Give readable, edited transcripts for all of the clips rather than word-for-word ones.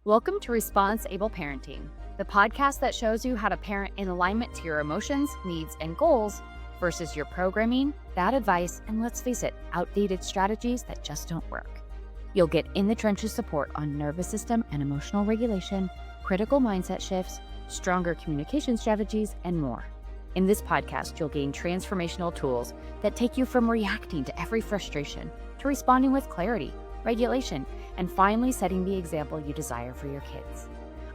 Welcome to Response Able Parenting, the podcast that shows you how to parent in alignment to your emotions, needs, and goals versus your programming, bad advice, and let's face it, outdated strategies that just don't work. You'll get in the trenches support on nervous system and emotional regulation, critical mindset shifts, stronger communication strategies, and more. In this podcast, you'll gain transformational tools that take you from reacting to every frustration to responding with clarity, regulation, and finally setting the example you desire for your kids.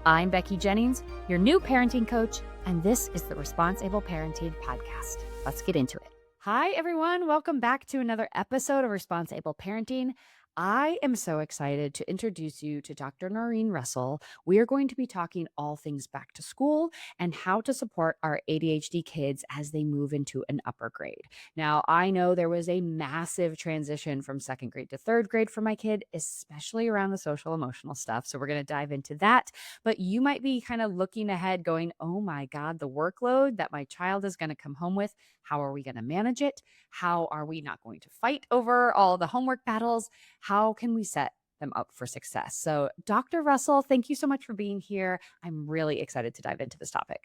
I'm Becky Jennings, your new parenting coach, and this is the Response Able Parenting podcast. Let's get into it. Hi, everyone. Welcome back to another episode of Response Able Parenting. I am so excited to introduce you to Dr. Norrine Russell. We are going to be talking all things back to school and how to support our ADHD kids as they move into an upper grade. Now, I know there was a massive transition from second grade to third grade for my kid, especially around the social emotional stuff. So we're going to dive into that. But you might be kind of looking ahead going, oh my God, the workload that my child is going to come home with. How are we going to manage it? How are we not going to fight over all the homework battles? How can we set them up for success? So, Dr. Russell, thank you so much for being here. I'm really excited to dive into this topic.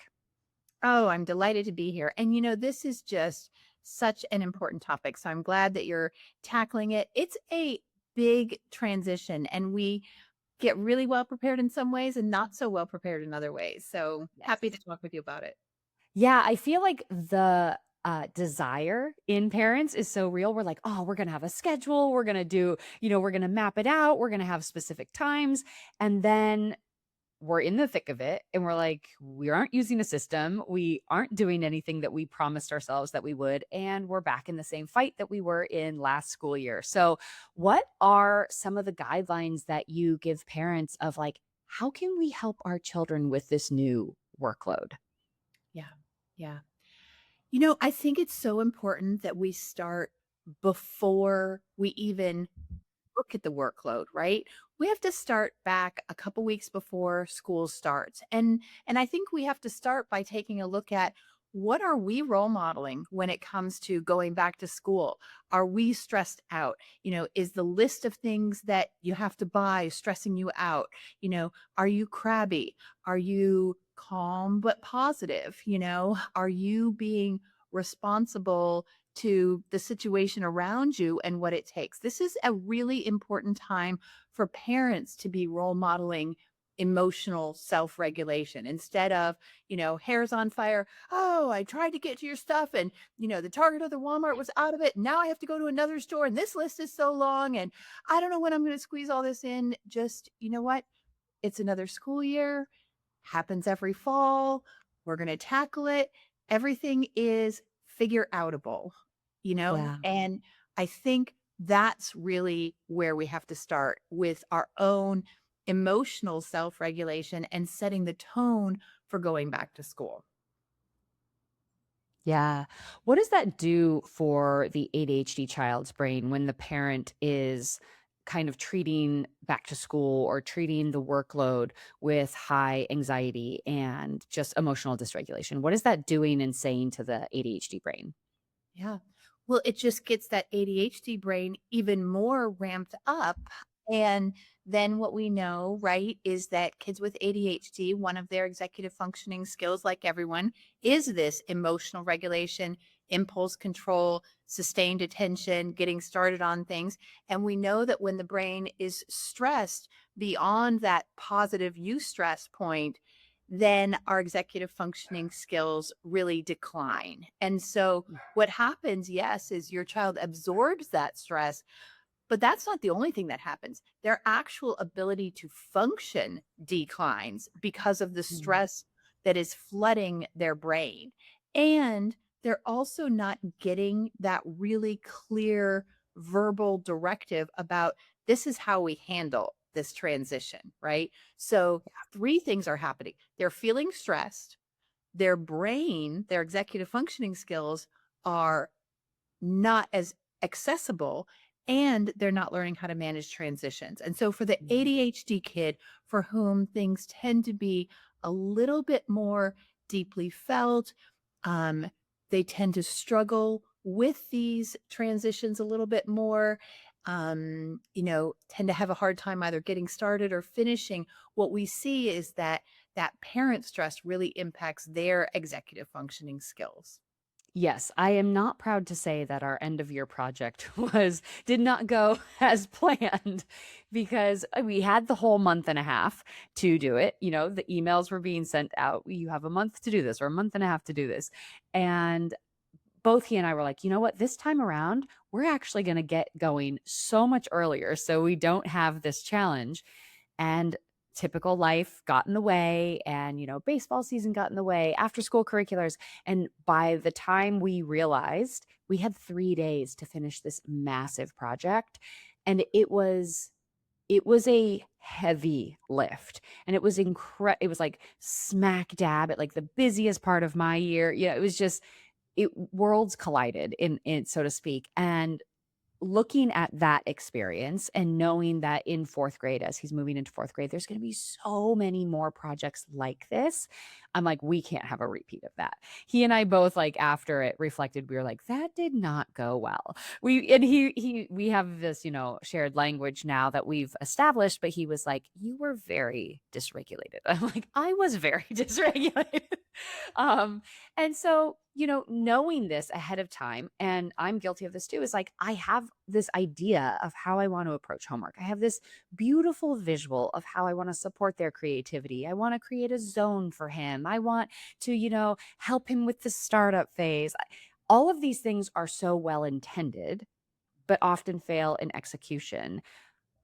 Oh, I'm delighted to be here. And this is just such an important topic. So I'm glad that you're tackling it. It's a big transition, and we get really well prepared in some ways and not so well prepared in other ways. So happy to Yes. talk with you about it. Yeah, I feel like the desire in parents is so real. We're like, oh, we're going to have a schedule. We're going to do, we're going to map it out. We're going to have specific times. And then we're in the thick of it and we're like, we aren't using a system. We aren't doing anything that we promised ourselves that we would. And we're back in the same fight that we were in last school year. So, what are some of the guidelines that you give parents of like, how can we help our children with this new workload? Yeah. Yeah. I think it's so important that we start before we even look at the workload, right? We have to start back a couple weeks before school starts. And I think we have to start by taking a look at what are we role modeling when it comes to going back to school? Are we stressed out? Is the list of things that you have to buy stressing you out? Are you crabby? Are you calm but positive? Are you being responsible to the situation around you and what it takes? This is a really important time for parents to be role modeling emotional self-regulation instead of, hair's on fire. Oh, I tried to get to your stuff and, the Target or the Walmart was out of it. Now I have to go to another store and this list is so long and I don't know when I'm going to squeeze all this in. Just, you know what? It's another school year, happens every fall. We're going to tackle it. Everything is figure outable, Yeah. and I think that's really where we have to start with our own emotional self regulation and setting the tone for going back to school. Yeah. What does that do for the ADHD child's brain when the parent is kind of treating back to school or treating the workload with high anxiety and just emotional dysregulation? What is that doing and saying to the ADHD brain? Yeah. Well, it just gets that ADHD brain even more ramped up. And then what we know, right, is that kids with ADHD, one of their executive functioning skills, like everyone, is this emotional regulation, impulse control, sustained attention, getting started on things. And we know that when the brain is stressed beyond that positive eustress point, then our executive functioning skills really decline. And so what happens, yes, is your child absorbs that stress, but that's not the only thing that happens. Their actual ability to function declines because of the Mm. stress that is flooding their brain. And they're also not getting that really clear verbal directive about this is how we handle this transition, right? So, three things are happening. They're feeling stressed, their brain, their executive functioning skills are not as accessible, and they're not learning how to manage transitions. And so for the Mm. ADHD kid for whom things tend to be a little bit more deeply felt, they tend to struggle with these transitions a little bit more. tend to have a hard time either getting started or finishing, what we see is that that parent stress really impacts their executive functioning skills. Yes, I am not proud to say that our end of year project did not go as planned because we had the whole month and a half to do it. You know, the emails were being sent out. You have a month to do this or a month and a half to do this. And both he and I were like, you know what, this time around, we're actually going to get going so much earlier so we don't have this challenge. And typical life got in the way, and baseball season got in the way, after school curriculars, and by the time we realized, we had 3 days to finish this massive project, and it was a heavy lift, and it was like smack dab at like the busiest part of my year. It was just worlds collided in so to speak. And looking at that experience and knowing that in fourth grade, as he's moving into fourth grade, there's going to be so many more projects like this. I'm like, we can't have a repeat of that. He and I both, like, after it reflected, we were like, that did not go well. We have this, shared language now that we've established, but he was like, you were very dysregulated. I'm like, I was very dysregulated. um, and so, knowing this ahead of time, and I'm guilty of this too, is like, I have this idea of how I want to approach homework. I have this beautiful visual of how I want to support their creativity. I want to create a zone for him. I want to, help him with the startup phase. All of these things are so well intended, but often fail in execution.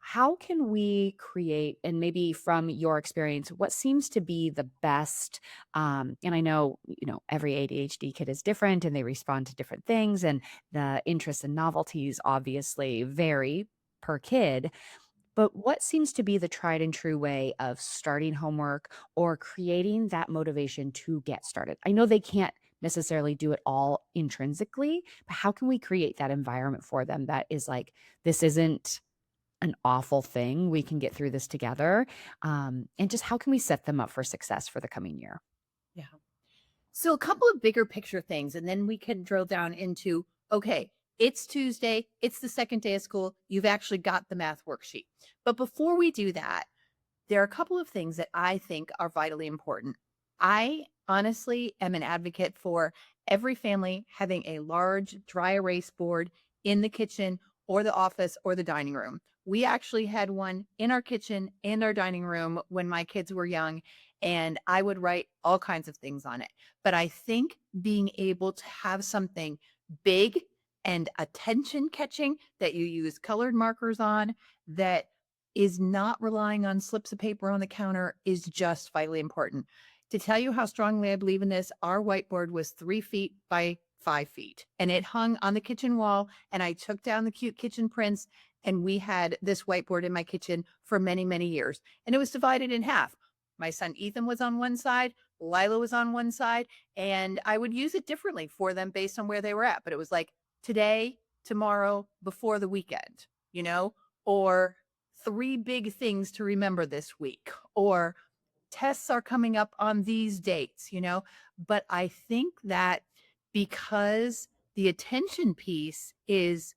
How can we create, and maybe from your experience, what seems to be the best? And I know, every ADHD kid is different and they respond to different things, and the interests and novelties obviously vary per kid. But what seems to be the tried and true way of starting homework or creating that motivation to get started? I know they can't necessarily do it all intrinsically, but how can we create that environment for them that is like, this isn't an awful thing. We can get through this together. And just how can we set them up for success for the coming year? Yeah. So a couple of bigger picture things, and then we can drill down into, okay, it's Tuesday, it's the second day of school, you've actually got the math worksheet. But before we do that, there are a couple of things that I think are vitally important. I honestly am an advocate for every family having a large dry erase board in the kitchen or the office or the dining room. We actually had one in our kitchen and our dining room when my kids were young, and I would write all kinds of things on it. But I think being able to have something big and attention catching that you use colored markers on, that is not relying on slips of paper on the counter, is just vitally important. To tell you how strongly I believe in this, our whiteboard was 3 feet by 5 feet, and it hung on the kitchen wall. And I took down the cute kitchen prints, and we had this whiteboard in my kitchen for many, many years. And it was divided in half. My son Ethan was on one side, Lila was on one side, and I would use it differently for them based on where they were at. But it was like today, tomorrow, before the weekend, or three big things to remember this week, or tests are coming up on these dates. But I think that because the attention piece is,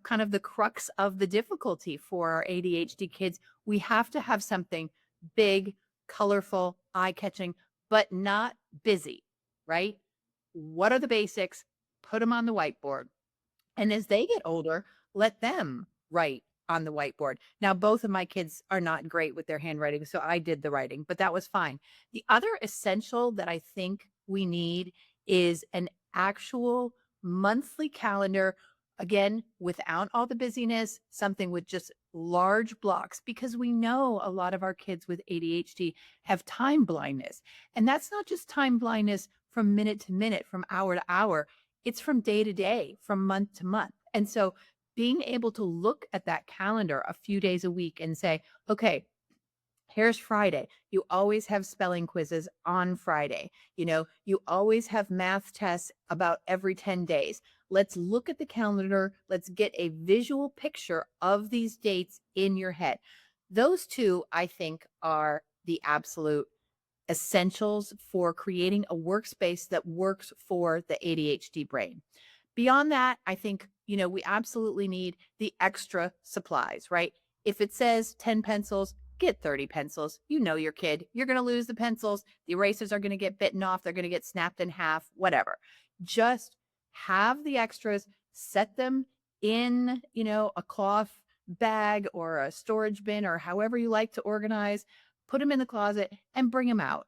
kind of the crux of the difficulty for our ADHD kids, we have to have something big, colorful, eye catching, but not busy, right? What are the basics? Put them on the whiteboard. And as they get older, let them write on the whiteboard. Now, both of my kids are not great with their handwriting, so I did the writing, but that was fine. The other essential that I think we need is an actual monthly calendar, again, without all the busyness, something with just large blocks, because we know a lot of our kids with ADHD have time blindness. And that's not just time blindness from minute to minute, from hour to hour. It's from day to day, from month to month. And so being able to look at that calendar a few days a week and say, okay, here's Friday. You always have spelling quizzes on Friday. You always have math tests about every 10 days. Let's look at the calendar. Let's get a visual picture of these dates in your head. Those two, I think, are the absolute essentials for creating a workspace that works for the ADHD brain. Beyond that, I think we absolutely need the extra supplies, right? If it says 10 pencils, get 30 pencils. You know your kid. You're going to lose the pencils. The erasers are going to get bitten off. They're going to get snapped in half, whatever. Just have the extras, set them in, a cloth bag or a storage bin or however you like to organize, put them in the closet and bring them out.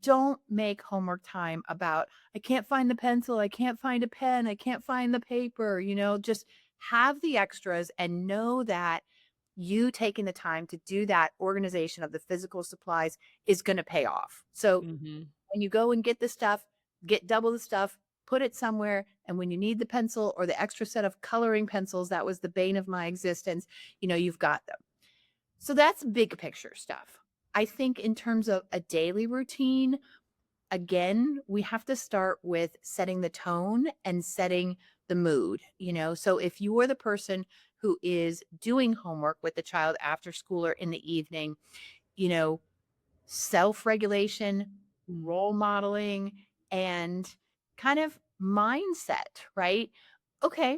Don't make homework time about, I can't find the pencil, I can't find a pen, I can't find the paper, just have the extras and know that you taking the time to do that organization of the physical supplies is going to pay off. So Mhm. when you go and get the stuff, get double the stuff, put it somewhere. And when you need the pencil or the extra set of coloring pencils, that was the bane of my existence, you've got them. So that's big picture stuff. I think in terms of a daily routine, again, we have to start with setting the tone and setting the mood, So if you are the person who is doing homework with the child after school or in the evening, you know, self-regulation, role modeling, and kind of mindset, right? Okay,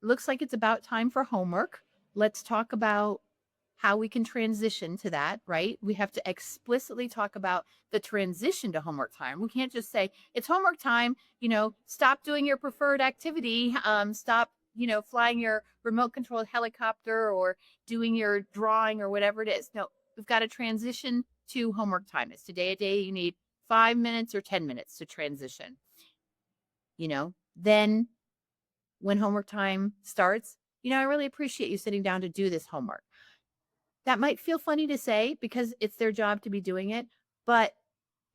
looks like it's about time for homework. Let's talk about how we can transition to that, right? We have to explicitly talk about the transition to homework time. We can't just say, it's homework time, stop doing your preferred activity, stop, flying your remote controlled helicopter or doing your drawing or whatever it is. No, we've got to transition to homework time. Is today a day you need 5 minutes or 10 minutes to transition? Then when homework time starts, I really appreciate you sitting down to do this homework. That might feel funny to say because it's their job to be doing it, but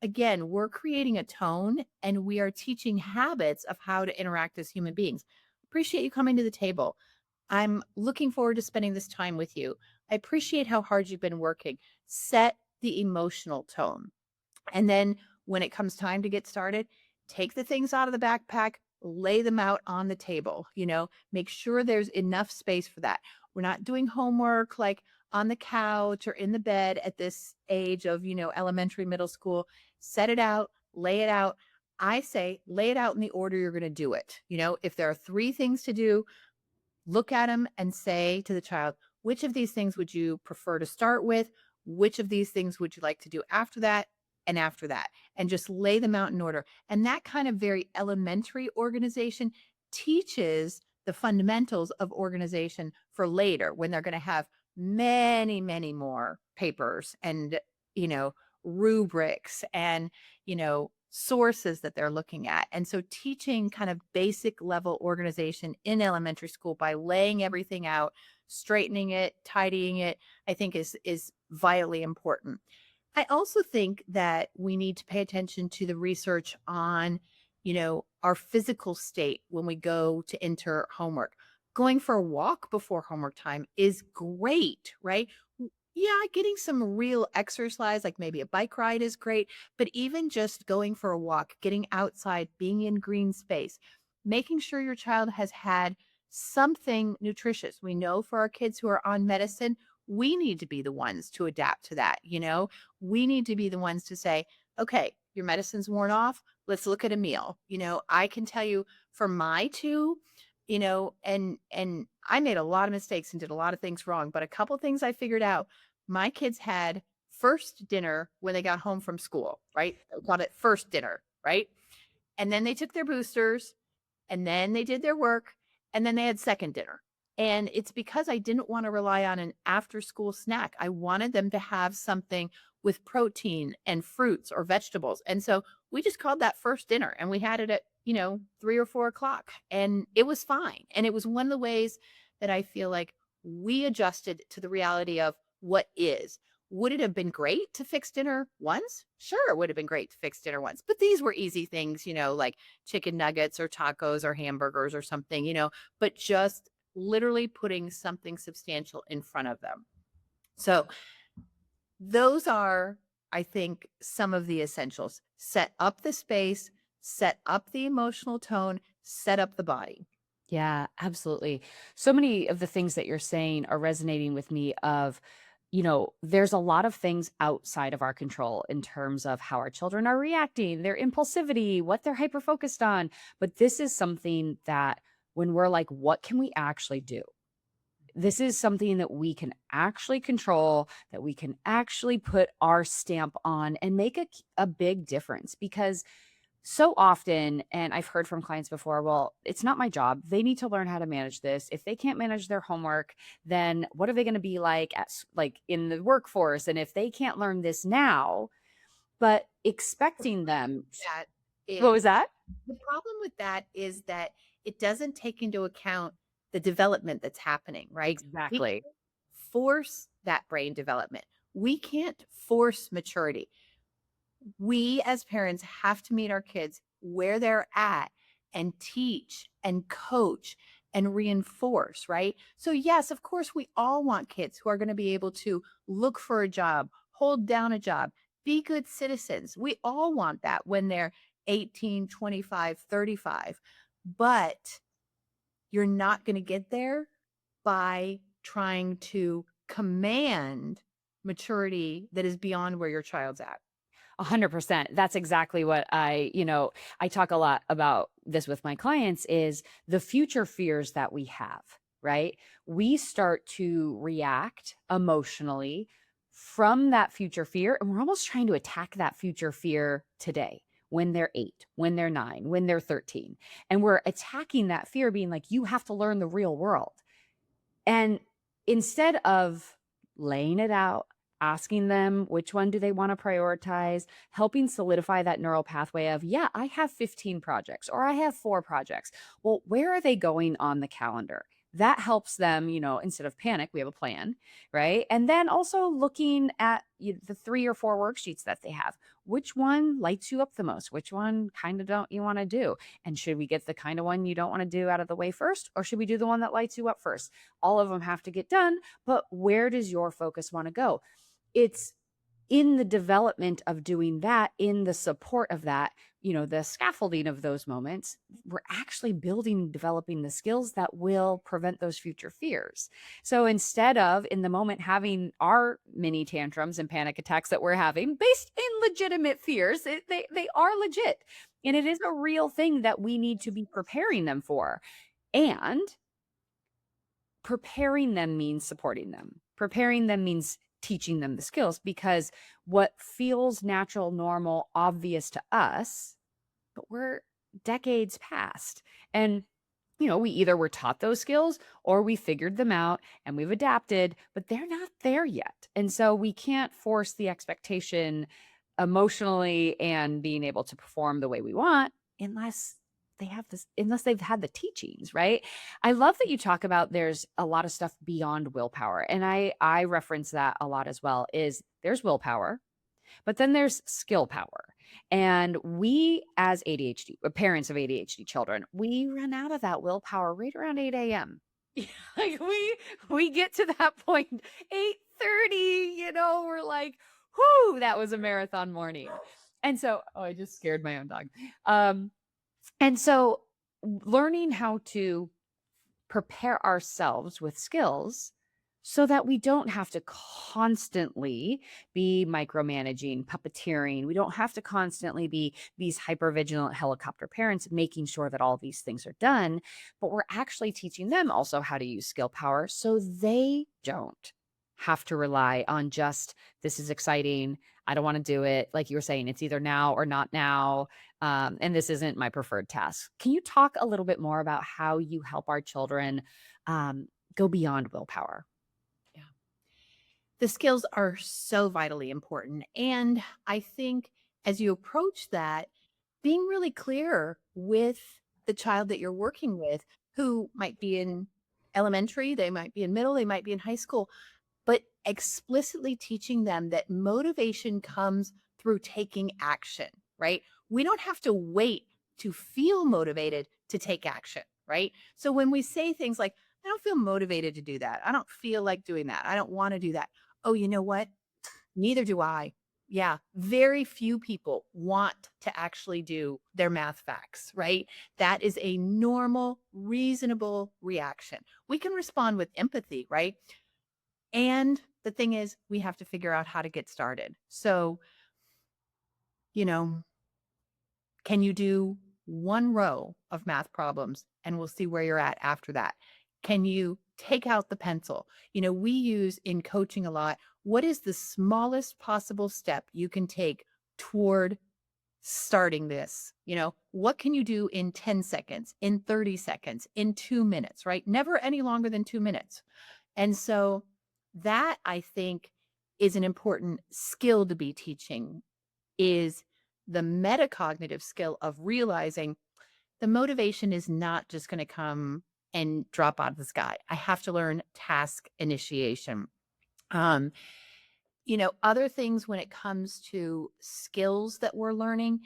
again, we're creating a tone and we are teaching habits of how to interact as human beings. Appreciate you coming to the table. I'm looking forward to spending this time with you. I appreciate how hard you've been working. Set the emotional tone. And then when it comes time to get started, take the things out of the backpack, lay them out on the table, make sure there's enough space for that. We're not doing homework like on the couch or in the bed at this age of, elementary, middle school. Set it out, lay it out. I say lay it out in the order you're going to do it. If there are 3 things to do, look at them and say to the child, which of these things would you prefer to start with? Which of these things would you like to do after that and after that? And just lay them out in order. And that kind of very elementary organization teaches the fundamentals of organization for later when they're going to have many, many more papers and, you know, rubrics and, sources that they're looking at. And so teaching kind of basic level organization in elementary school by laying everything out, straightening it, tidying it, I think is vitally important. I also think that we need to pay attention to the research on, our physical state when we go to enter homework. Going for a walk before homework time is great, right? Yeah, getting some real exercise, like maybe a bike ride is great, but even just going for a walk, getting outside, being in green space, making sure your child has had something nutritious. We know for our kids who are on medicine, we need to be the ones to adapt to that. We need to be the ones to say, okay, your medicine's worn off. Let's look at a meal. I can tell you for my two, and I made a lot of mistakes and did a lot of things wrong, but a couple things I figured out. My kids had first dinner when they got home from school, right? They called it first dinner, right? And then they took their boosters and then they did their work and then they had second dinner. And it's because I didn't want to rely on an after school snack. I wanted them to have something with protein and fruits or vegetables. And so we just called that first dinner and we had it at, 3 or 4 o'clock and it was fine. And it was one of the ways that I feel like we adjusted to the reality of what is. Would it have been great to fix dinner once? Sure, it would have been great to fix dinner once. But these were easy things, like chicken nuggets or tacos or hamburgers or something, but just literally putting something substantial in front of them. So those are, I think, some of the essentials. Set up the space, set up the emotional tone, set up the body. Yeah, absolutely. So many of the things that you're saying are resonating with me of there's a lot of things outside of our control in terms of how our children are reacting, their impulsivity, what they're hyper focused on. But this is something that when we're like, what can we actually do? This is something that we can actually control, that we can actually put our stamp on and make a big difference. Because so often, and I've heard from clients before, well, it's not my job. They need to learn how to manage this. If they can't manage their homework, then what are they going to be like like in the workforce? And if they can't learn this now, but expecting them, That what is was that? the problem with that is that it doesn't take into account the development that's happening, right? We Exactly. force that brain development. We can't force maturity. We as parents have to meet our kids where they're at and teach and coach and reinforce, right? So, yes, of course, we all want kids who are going to be able to look for a job, hold down a job, be good citizens. We all want that when they're 18, 25, 35. But you're not going to get there by trying to command maturity that is beyond where your child's at. 100%. That's exactly what I talk a lot about this with my clients is the future fears that we have, right? We start to react emotionally from that future fear, and we're almost trying to attack that future fear today when they're 8, when they're 9, when they're 13. And we're attacking that fear being like, you have to learn the real world. And instead of laying it out, asking them which one do they want to prioritize, helping solidify that neural pathway of, yeah, I have 15 projects or I have 4 projects. Well, where are they going on the calendar? That helps them, instead of panic, we have a plan, right? And then also looking at the 3 or 4 worksheets that they have. Which one lights you up the most? Which one kind of don't you want to do? And should we get the kind of one you don't want to do out of the way first? Or should we do the one that lights you up first? All of them have to get done, but where does your focus want to go? It's in the development of doing that, in the support of that, the scaffolding of those moments, we're actually building, developing the skills that will prevent those future fears. So instead of in the moment having our mini tantrums and panic attacks that we're having based in legitimate fears, they are legit. And it is a real thing that we need to be preparing them for. And preparing them means supporting them. Preparing them means teaching them the skills because what feels natural, normal, obvious to us, but we're decades past. And we either were taught those skills or we figured them out and we've adapted, but they're not there yet. And so we can't force the expectation emotionally and being able to perform the way we want unless unless they've had the teachings, right? I love that you talk about there's a lot of stuff beyond willpower. And I reference that a lot as well is there's willpower, but then there's skill power. And we as ADHD, parents of ADHD children, we run out of that willpower right around 8 a.m. Like we get to that point, 8:30, we're like, whoo, that was a marathon morning. And so, oh, I just scared my own dog. And so learning how to prepare ourselves with skills so that we don't have to constantly be micromanaging, puppeteering. We don't have to constantly be these hypervigilant helicopter parents making sure that all these things are done, but we're actually teaching them also how to use skill power so they don't have to rely on just this is exciting. I don't want to do it. Like you were saying, it's either now or not now. And this isn't my preferred task. Can you talk a little bit more about how you help our children go beyond willpower? Yeah. The skills are so vitally important. And I think as you approach that, being really clear with the child that you're working with, who might be in elementary, they might be in middle, they might be in high school, but explicitly teaching them that motivation comes through taking action, right? We don't have to wait to feel motivated to take action, right? So when we say things like, I don't feel motivated to do that. I don't feel like doing that. I don't want to do that. Oh, you know what? Neither do I. Yeah, very few people want to actually do their math facts, right? That is a normal, reasonable reaction. We can respond with empathy, right? And the thing is, we have to figure out how to get started. So, you know, can you do one row of math problems and we'll see where you're at after that? Can you take out the pencil? We use in coaching a lot, what is the smallest possible step you can take toward starting this? What can you do in 10 seconds, in 30 seconds, in 2 minutes, right? Never any longer than 2 minutes. And so that I think is an important skill to be teaching, is the metacognitive skill of realizing the motivation is not just going to come and drop out of the sky. I have to learn task initiation. Um, Other things when it comes to skills that we're learning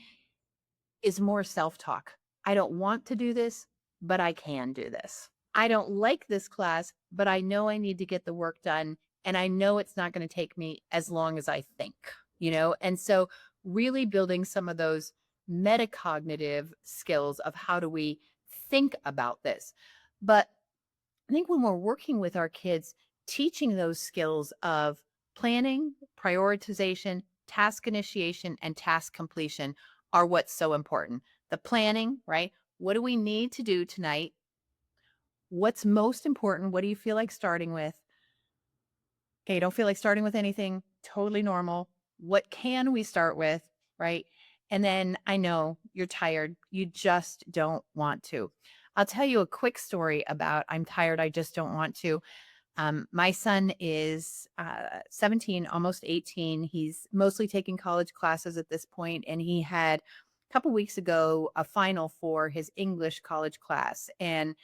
is more self-talk. I don't want to do this, but I can do this. I don't like this class, but I know I need to get the work done. And I know it's not going to take me as long as I think. And so really building some of those metacognitive skills of how do we think about this. But I think when we're working with our kids, teaching those skills of planning, prioritization, task initiation, and task completion are what's so important. The planning, right? What do we need to do tonight? What's most important? What do you feel like starting with? Okay, you don't feel like starting with anything, totally normal. What can we start with, right? And then I know you're tired. You just don't want to. I'll tell you a quick story about I'm tired. I just don't want to. My son is 17, almost 18. He's mostly taking college classes at this point, and he had a couple weeks ago a final for his English college class, and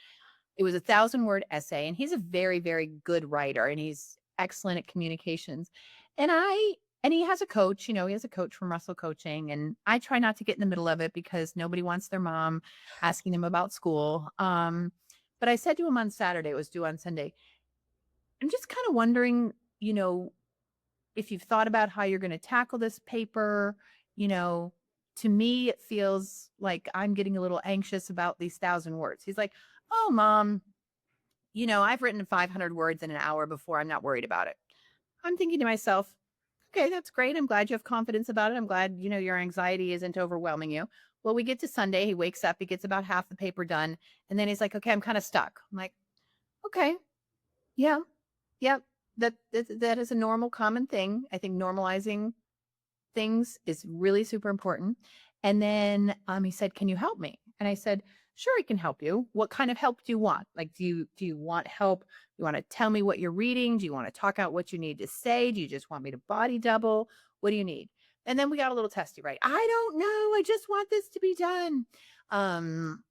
it was 1,000-word essay. And he's a very, very good writer, and he's excellent at communications. And he has a coach. He has a coach from Russell Coaching, and I try not to get in the middle of it because nobody wants their mom asking them about school. But I said to him on Saturday, it was due on Sunday, I'm just kind of wondering, you know, if you've thought about how you're going to tackle this paper. you know, to me, it feels like I'm getting a little anxious about these 1,000 words. He's like, oh, mom, I've written 500 words in an hour before. I'm not worried about it. I'm thinking to myself, okay, that's great. I'm glad you have confidence about it. I'm glad, your anxiety isn't overwhelming you. Well, we get to Sunday. He wakes up, he gets about half the paper done. And then he's like, okay, I'm kind of stuck. I'm like, okay, yeah, yep. That is a normal, common thing. I think normalizing things is really super important. And then he said, can you help me? And I said, sure, I can help you. What kind of help do you want? Like, do you want help? You want to tell me what you're reading? Do you want to talk out what you need to say? Do you just want me to body double? What do you need? And then we got a little testy, right? I don't know. I just want this to be done. Um,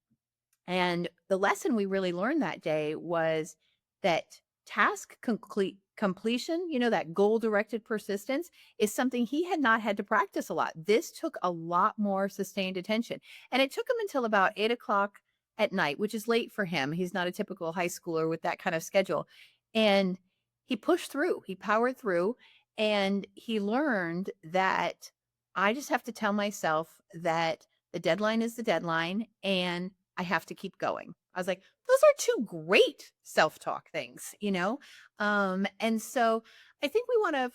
and the lesson we really learned that day was that task completion, that goal directed persistence, is something he had not had to practice a lot. This took a lot more sustained attention. And it took him until about 8 o'clock at night, which is late for him. He's not a typical high schooler with that kind of schedule. And he pushed through, he powered through, and he learned that I just have to tell myself that the deadline is the deadline and I have to keep going. I was like, those are two great self-talk things. And so I think we want to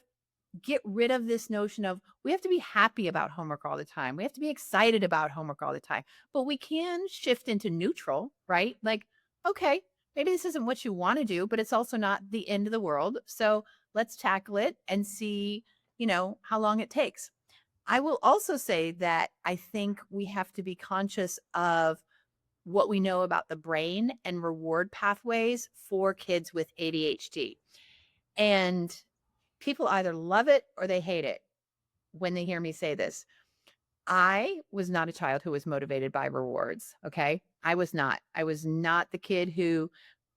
get rid of this notion of we have to be happy about homework all the time. We have to be excited about homework all the time, but we can shift into neutral, right? Like, okay, maybe this isn't what you want to do, but it's also not the end of the world. So let's tackle it and see, how long it takes. I will also say that I think we have to be conscious of what we know about the brain and reward pathways for kids with ADHD. And people either love it or they hate it when they hear me say this. I was not a child who was motivated by rewards. Okay. I was not. I was not the kid who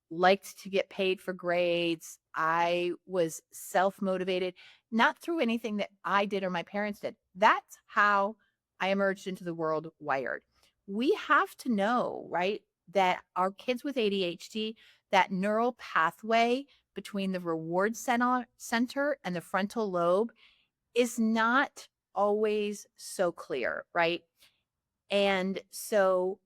liked to get paid for grades. I was self-motivated, not through anything that I did or my parents did. That's how I emerged into the world wired. We have to know, right, that our kids with ADHD, that neural pathway between the reward center and the frontal lobe is not always so clear, right? And so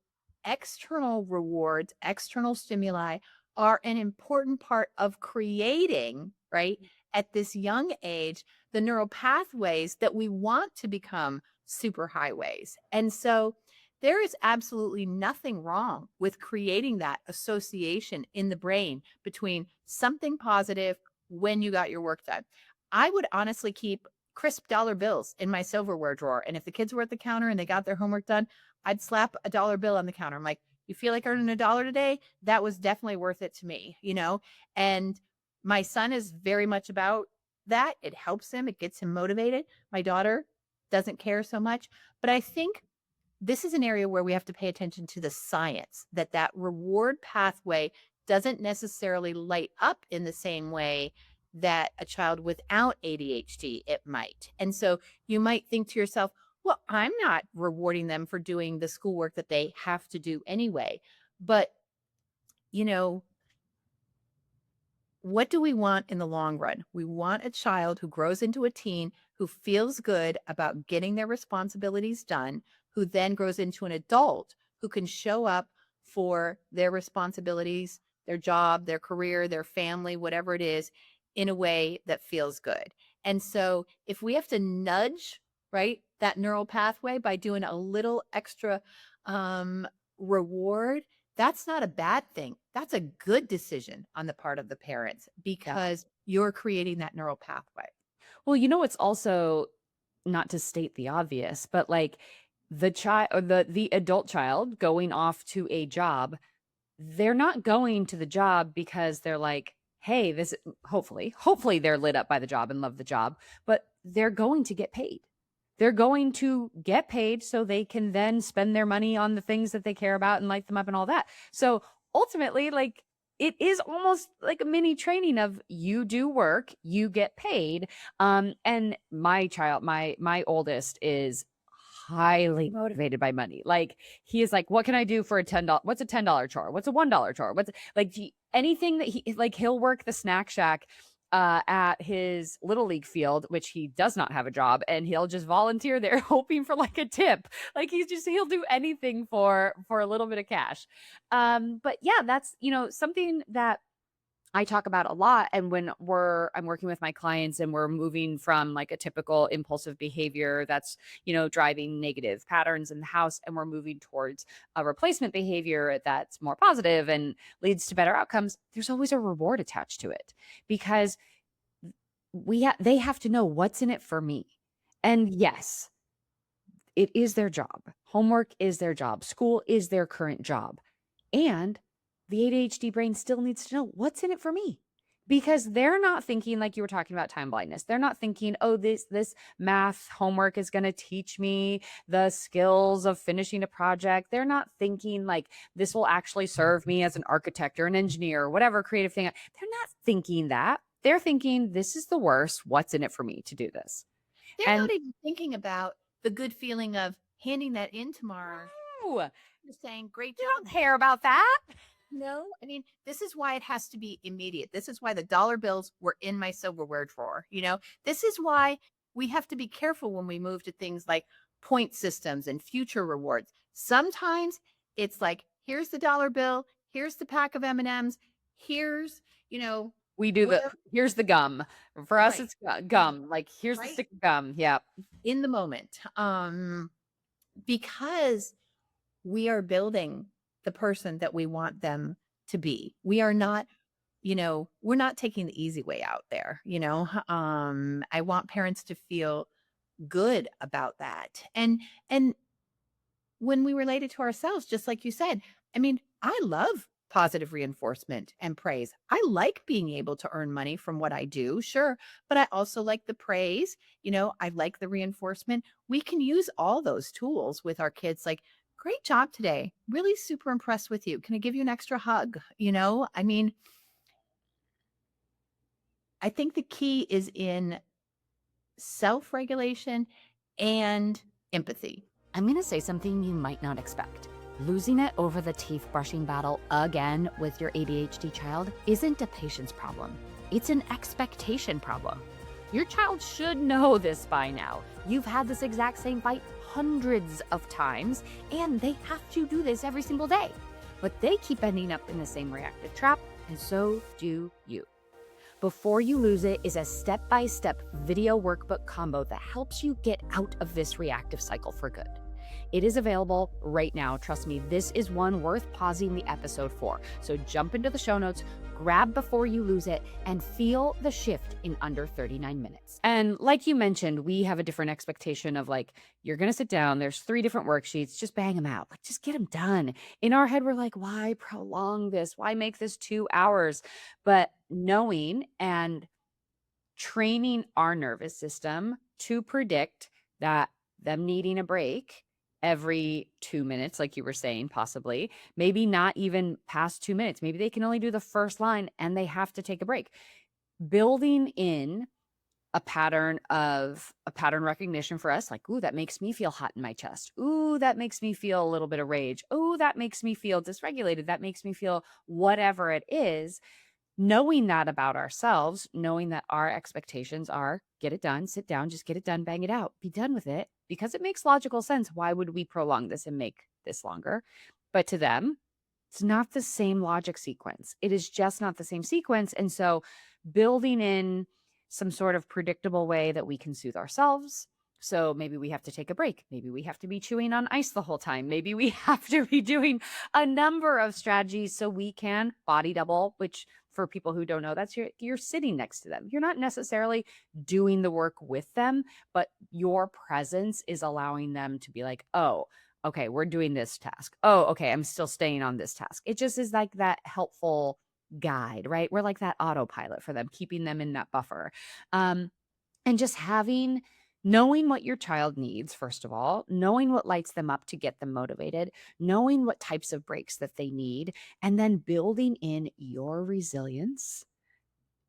external rewards, external stimuli are an important part of creating, right, at this young age the neural pathways that we want to become superhighways. And so there is absolutely nothing wrong with creating that association in the brain between something positive when you got your work done. I would honestly keep crisp dollar bills in my silverware drawer. And if the kids were at the counter and they got their homework done, I'd slap a dollar bill on the counter. I'm like, you feel like earning a dollar today? That was definitely worth it to me, you know? And my son is very much about that. It helps him, it gets him motivated. My daughter doesn't care so much. But I think this is an area where we have to pay attention to the science that that reward pathway doesn't necessarily light up in the same way that a child without ADHD it might. And so you might think to yourself, well, I'm not rewarding them for doing the schoolwork that they have to do anyway. But, you know, what do we want in the long run? We want a child who grows into a teen who feels good about getting their responsibilities done, who then grows into an adult who can show up for their responsibilities, their job, their career, their family, whatever it is, in a way that feels good. And so if we have to nudge, right, that neural pathway by doing a little extra reward, that's not a bad thing. That's a good decision on the part of the parents because you're creating that neural pathway. Well, you know, it's also, not to state the obvious, but like the child or the adult child going off to a job, they're not going to the job because they're like, hey, this hopefully they're lit up by the job and love the job, but they're going to get paid. They're going to get paid so they can then spend their money on the things that they care about and light them up and all that. So ultimately, like, it is almost like a mini training of you do work, you get paid. And my oldest is highly motivated by money. Like, he is like, what can I do for a $10? What's a $10 chore? What's a $1 chore? What's like anything that he'll work the snack shack at his little league field, which he does not have a job, and he'll just volunteer there hoping for like a tip. Like, he'll do anything for a little bit of cash. But yeah, that's, something that I talk about a lot. And when I'm working with my clients and we're moving from like a typical impulsive behavior that's, driving negative patterns in the house, and we're moving towards a replacement behavior that's more positive and leads to better outcomes, there's always a reward attached to it, because they have to know what's in it for me. And yes, it is their job. Homework is their job. School is their current job. And the ADHD brain still needs to know what's in it for me, because they're not thinking, like you were talking about, time blindness. They're not thinking, oh, this math homework is going to teach me the skills of finishing a project. They're not thinking like this will actually serve me as an architect or an engineer or whatever creative thing. They're not thinking that. They're thinking, this is the worst. What's in it for me to do this? They're not even thinking about the good feeling of handing that in tomorrow. No. You're saying, great job. You don't care about that. No, I mean, this is why it has to be immediate. This is why the dollar bills were in my silverware drawer. This is why we have to be careful when we move to things like point systems and future rewards. Sometimes it's like, here's the dollar bill, here's the pack of M&Ms, here's, we do here's the gum. For us, it's gum. Like, here's the stick of gum. Yeah. In the moment. Because we are building the person that we want them to be. We are not, we're not taking the easy way out there. I want parents to feel good about that. And when we relate it to ourselves, just like you said, I mean, I love positive reinforcement and praise. I like being able to earn money from what I do, sure, but I also like the praise. I like the reinforcement. We can use all those tools with our kids, like, great job today. Really super impressed with you. Can I give you an extra hug? I mean, I think the key is in self-regulation and empathy. I'm going to say something you might not expect. Losing it over the teeth brushing battle again with your ADHD child isn't a patience problem. It's an expectation problem. Your child should know this by now. You've had this exact same fight hundreds of times, and they have to do this every single day. But they keep ending up in the same reactive trap, and so do you. Before You Lose It is a step-by-step video workbook combo that helps you get out of this reactive cycle for good. It is available right now. Trust me, this is one worth pausing the episode for. So jump into the show notes, grab Before You Lose It, and feel the shift in under 39 minutes. And like you mentioned, we have a different expectation of like, you're going to sit down, there's 3 different worksheets, just bang them out. Like, just get them done. In our head, we're like, why prolong this? Why make this 2 hours? But knowing and training our nervous system to predict that them needing a break every 2 minutes, like you were saying, possibly, maybe not even past 2 minutes. Maybe they can only do the first line and they have to take a break. Building in a pattern recognition for us, like, ooh, that makes me feel hot in my chest. Ooh, that makes me feel a little bit of rage. Ooh, that makes me feel dysregulated. That makes me feel whatever it is. Knowing that about ourselves, knowing that our expectations are get it done, sit down, just get it done, bang it out, be done with it, because it makes logical sense. Why would we prolong this and make this longer? But to them, it's not the same logic sequence. It is just not the same sequence. And so building in some sort of predictable way that we can soothe ourselves. So maybe we have to take a break. Maybe we have to be chewing on ice the whole time. Maybe we have to be doing a number of strategies so we can body double, which for people who don't know, that's you're sitting next to them. You're not necessarily doing the work with them, but your presence is allowing them to be like, oh, okay, we're doing this task. Oh, okay, I'm still staying on this task. It just is like that helpful guide, right? We're like that autopilot for them, keeping them in that buffer. And just knowing what your child needs, first of all, knowing what lights them up to get them motivated, knowing what types of breaks that they need, and then building in your resilience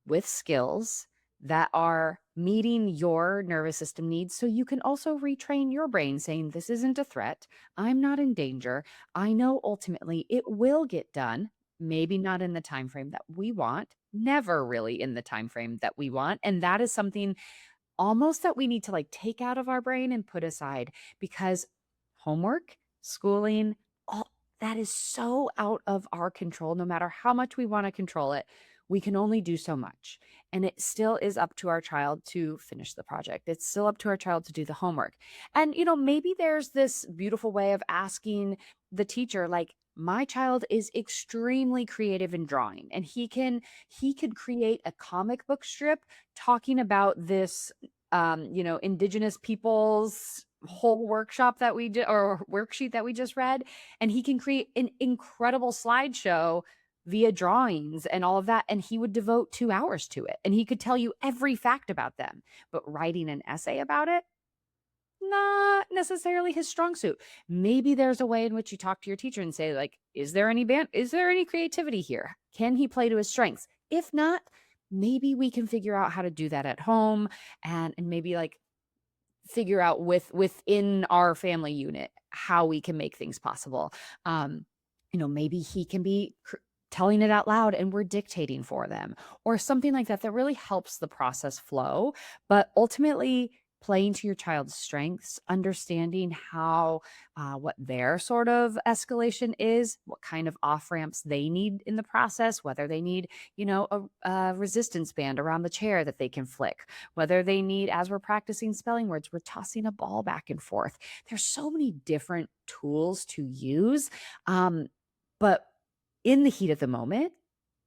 with skills that are meeting your nervous system needs so you can also retrain your brain saying, this isn't a threat. I'm not in danger. I know ultimately it will get done. Maybe not in the time frame that we want, never really in the time frame that we want. And that is something almost that we need to like take out of our brain and put aside, because homework, schooling, all that is so out of our control. No matter how much we want to control it, we can only do so much. And it still is up to our child to finish the project. It's still up to our child to do the homework. And, maybe there's this beautiful way of asking the teacher, like, my child is extremely creative in drawing, and he could create a comic book strip talking about this indigenous peoples whole workshop that we did, or worksheet that we just read, and he can create an incredible slideshow via drawings and all of that, and he would devote 2 hours to it, and he could tell you every fact about them. But writing an essay about it, not necessarily his strong suit. Maybe there's a way in which you talk to your teacher and say, like, is there any creativity here? Can he play to his strengths? If not, maybe we can figure out how to do that at home, and maybe like figure out within our family unit how we can make things possible. Maybe he can be telling it out loud and we're dictating for them, or something like that really helps the process flow. But ultimately, playing to your child's strengths, understanding how what their sort of escalation is, what kind of off ramps they need in the process, whether they need a resistance band around the chair that they can flick, whether they need, as we're practicing spelling words, we're tossing a ball back and forth. There's so many different tools to use, but in the heat of the moment,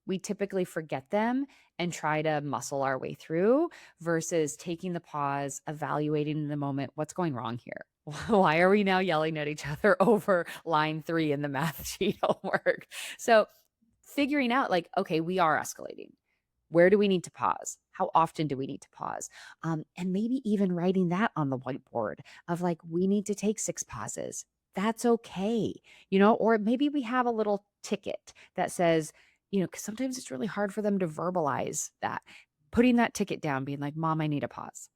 we typically forget them and try to muscle our way through, versus taking the pause, evaluating in the moment, what's going wrong here? Why are we now yelling at each other over line 3 in the math sheet homework? So figuring out, like, okay, we are escalating. Where do we need to pause? How often do we need to pause? And maybe even writing that on the whiteboard of like, we need to take 6 pauses. That's okay. Or maybe we have a little ticket that says, because sometimes it's really hard for them to verbalize that. Putting that ticket down, being like, Mom, I need a pause.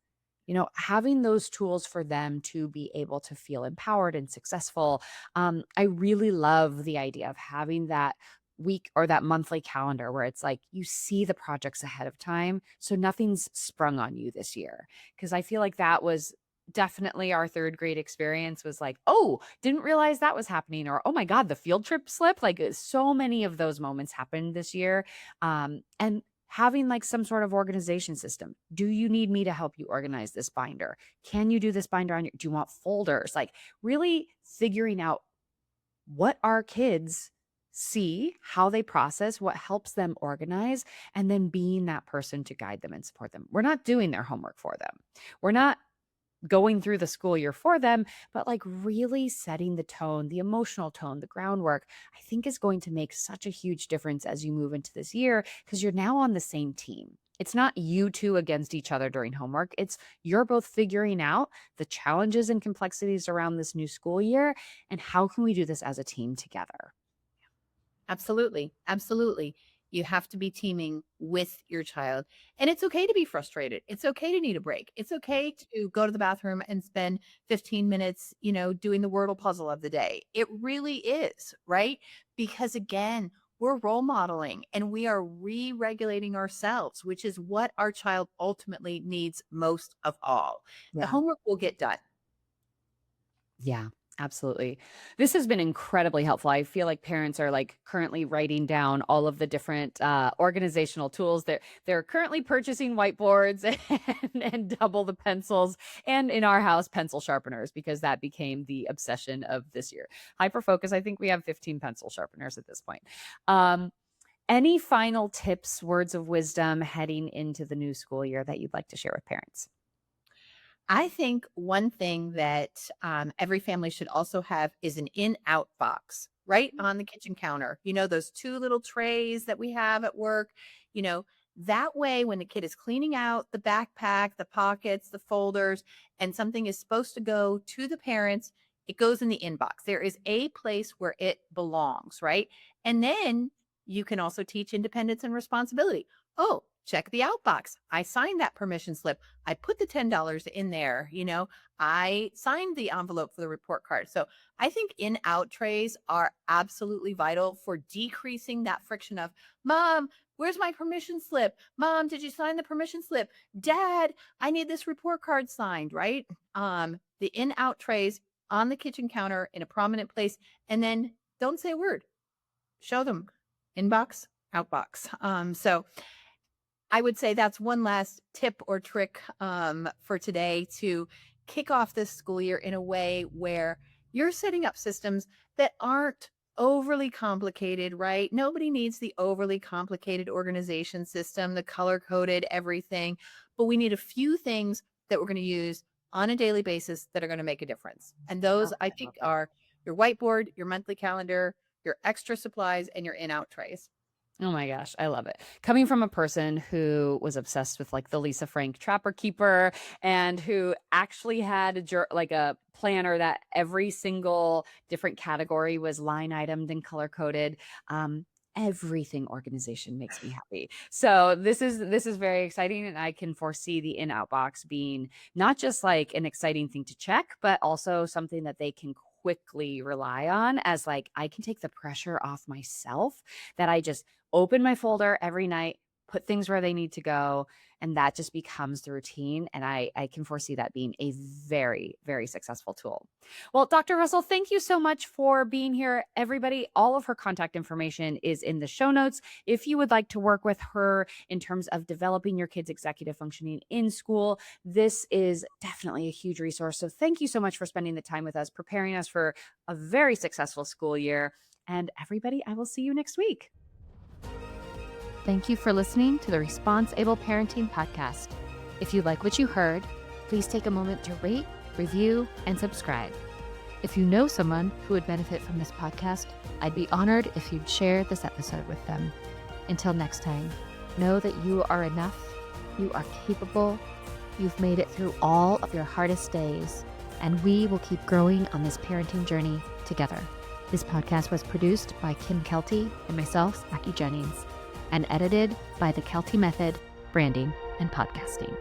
Having those tools for them to be able to feel empowered and successful. I really love the idea of having that week or that monthly calendar where it's like you see the projects ahead of time, so nothing's sprung on you this year. Because I feel like that was definitely our 3rd grade experience, was like, oh, didn't realize that was happening, or oh my God, the field trip slipped. Like, so many of those moments happened this year. And having like some sort of organization system. Do you need me to help you organize this binder? Can you do this binder on your, do you want folders? Like really figuring out what our kids see, how they process, what helps them organize, and then being that person to guide them and support them. We're not doing their homework for them. We're not going through the school year for them, but like really setting the tone, the emotional tone, the groundwork, I think is going to make such a huge difference as you move into this year because you're now on the same team. It's not you two against each other during homework. It's you're both figuring out the challenges and complexities around this new school year and how can we do this as a team together? Absolutely. Absolutely. You have to be teaming with your child. And it's okay to be frustrated. It's okay to need a break. It's okay to go to the bathroom and spend 15 minutes, doing the Wordle puzzle of the day. It really is, right? Because again, we're role modeling and we are re-regulating ourselves, which is what our child ultimately needs most of all. The homework will get done. Yeah, absolutely. This has been incredibly helpful. I feel like parents are like currently writing down all of the different organizational tools. They're currently purchasing whiteboards and double the pencils, and in our house, pencil sharpeners because that became the obsession of this year. Hyperfocus. I think we have 15 pencil sharpeners at this point. Any final tips, words of wisdom heading into the new school year that you'd like to share with parents? I think one thing that every family should also have is an in-out box right on the kitchen counter. Those two little trays that we have at work, that way when the kid is cleaning out the backpack, the pockets, the folders, and something is supposed to go to the parents, it goes in the inbox. There is a place where it belongs, right? And then you can also teach independence and responsibility. Oh, check the outbox. I signed that permission slip. I put the $10 in there. I signed the envelope for the report card. So I think in-out trays are absolutely vital for decreasing that friction of, Mom, where's my permission slip? Mom, did you sign the permission slip? Dad, I need this report card signed, right? The in-out trays on the kitchen counter in a prominent place, and then don't say a word. Show them inbox, outbox. So I would say that's one last tip or trick for today to kick off this school year in a way where you're setting up systems that aren't overly complicated, right? Nobody needs the overly complicated organization system, the color-coded everything, but we need a few things that we're going to use on a daily basis that are going to make a difference. And those, I think, are your whiteboard, your monthly calendar, your extra supplies, and your in-out trays. Oh my gosh, I love it. Coming from a person who was obsessed with like the Lisa Frank Trapper Keeper and who actually had a planner that every single different category was line itemed and color coded. Everything organization makes me happy. So this is very exciting, and I can foresee the in-out box being not just like an exciting thing to check, but also something that they can quickly rely on as like I can take the pressure off myself that I just open my folder every night, put things where they need to go, and that just becomes the routine. And I can foresee that being a very, very successful tool. Well, Dr. Russell, thank you so much for being here. Everybody, all of her contact information is in the show notes. If you would like to work with her in terms of developing your kids' executive functioning in school, this is definitely a huge resource. So thank you so much for spending the time with us, preparing us for a very successful school year. And everybody, I will see you next week. Thank you for listening to the Response-Able Parenting Podcast. If you like what you heard, please take a moment to rate, review, and subscribe. If you know someone who would benefit from this podcast, I'd be honored if you'd share this episode with them. Until next time, know that you are enough, you are capable, you've made it through all of your hardest days, and we will keep growing on this parenting journey together. This podcast was produced by Kim Kelty and myself, Mackie Jennings, and edited by the Kelty Method, Branding and Podcasting.